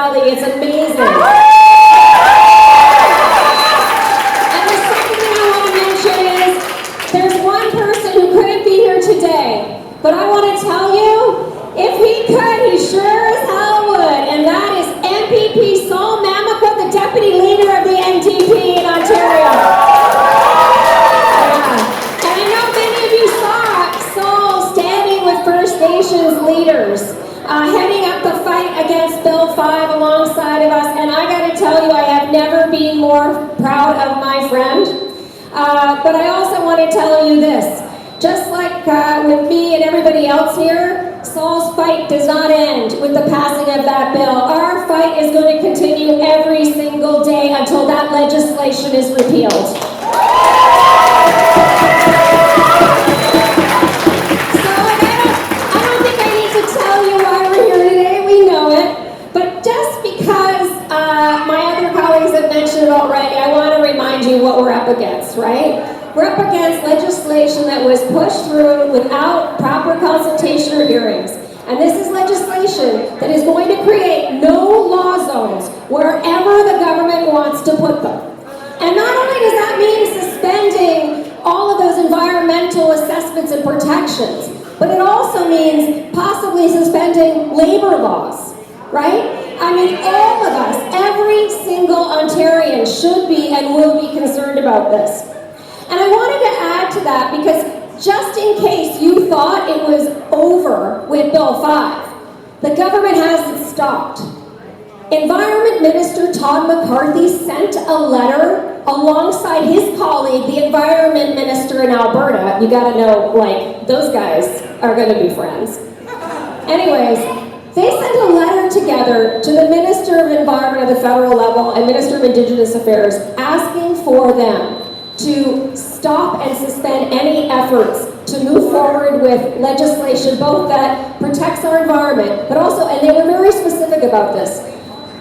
Valley. It's amazing. And the second thing I want to mention is there's one person who couldn't be here today, but I want to tell you, if he could, he sure as hell would, and that is MPP Saul Mamakwa, the deputy leader of the NDP in Ontario. And I know many of you saw Saul standing with First Nations leaders, heading up the fight against Bill 5 alongside of us, and I gotta tell you, I have never been more proud of my friend. But I also want to tell you this, just like with me and everybody else here, Saul's fight does not end with the passing of that bill. Our fight is going to continue every single day until that legislation is repealed. So I don't think I need to tell you why we're here today. We know it. But just because my other colleagues have mentioned it already, I want to remind you what we're up against, right? We're up against legislation that was pushed through without proper consultation or hearings. And this is legislation that is going to create no law zones wherever the government wants to put them. And not only does that mean suspending all of those environmental assessments and protections, but it also means possibly suspending labor laws, right? I mean, all of us, every single Ontarian should be and will be concerned about this. And I wanted to add to that because just in case you thought it was over with Bill 5, the government hasn't stopped. Environment Minister Todd McCarthy sent a letter alongside his colleague, the Environment Minister in Alberta. You gotta know, like, those guys are gonna be friends. Anyways, they sent a letter together to the Minister of Environment at the federal level and Minister of Indigenous Affairs asking for them to stop and suspend any efforts to move forward with legislation both that protects our environment, but also, and they were very specific about this,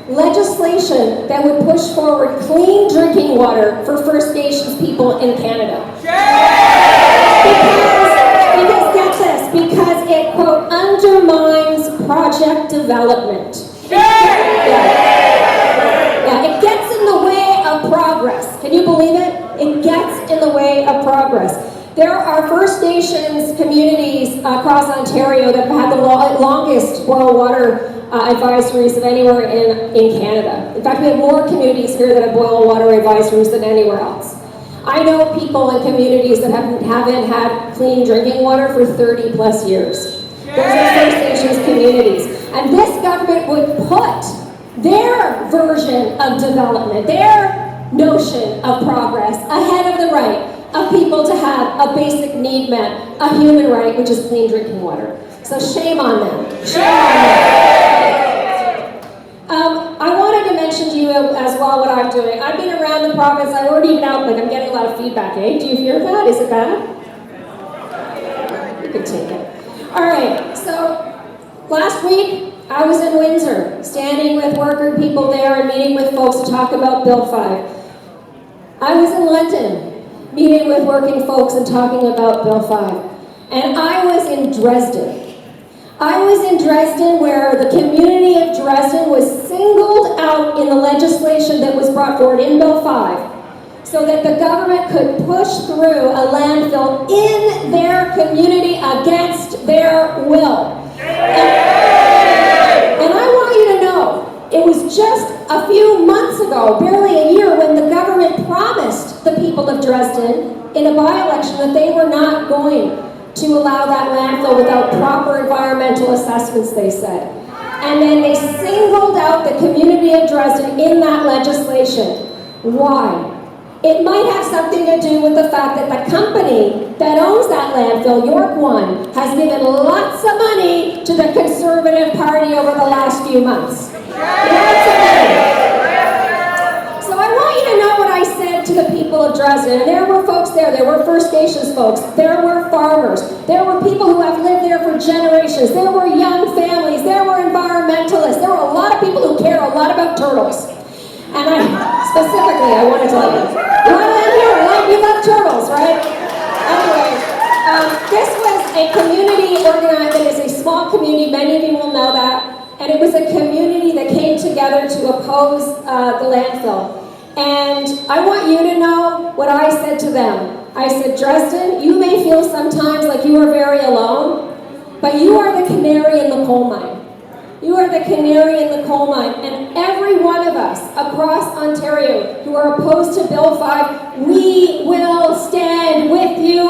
legislation that would push forward clean drinking water for First Nations people in Canada. Because get this, because it, quote, undermines project development. It gets in the way of progress. Can you believe it? It gets in the way of progress. There are First Nations communities across Ontario that have had the longest boil water advisories of anywhere in Canada. In fact, we have more communities here that have boil water advisories than anywhere else. I know people in communities that haven't had clean drinking water for 30 plus years. Those are First Nations communities. And this government would put their version of development, their notion of progress ahead of the right of people to have a basic need met, a human right, which is clean drinking water. So shame on them. Shame on them. I wanted to mention to you as well what I'm doing. I've been around the province. I already even out, like I'm getting a lot of feedback. Eh? Do you hear that? Is it bad? You can take it. All right. So last week I was in Windsor, standing with worker people there and meeting with folks to talk about Bill 5. I was in London, meeting with working folks and talking about Bill 5. And I was in Dresden. I was in Dresden where the community of Dresden was singled out in the legislation that was brought forward in Bill 5 so that the government could push through a landfill in their community against their will. And I want you to know, it was just a few months ago, barely a year, when the government promised the people of Dresden in a by-election that they were not going to allow that landfill without proper environmental assessments, they said. And then they singled out the community of Dresden in that legislation. Why? It might have something to do with the fact that the company that owns that landfill, York One, has given lots of money to the Conservative Party over the last few months. Lots of money. So I want you to know what I said to the people of Dresden. And there were folks there were First Nations folks, there were farmers, there were people who have lived there for generations, there were young families, there were environmentalists, there were a lot of people who care a lot about turtles. And I want to tell you, you want to live here, you love turtles, right? Anyway, this was a community organized, it is a small community, many of you will know that. and it was a community that came together to oppose the landfill. And I want you to know what I said to them. I said, Dresden, you may feel sometimes like you are very alone, but you are the canary in the coal mine. You are the canary in the coal mine, and every one of us across Ontario who are opposed to Bill 5, we will stand with you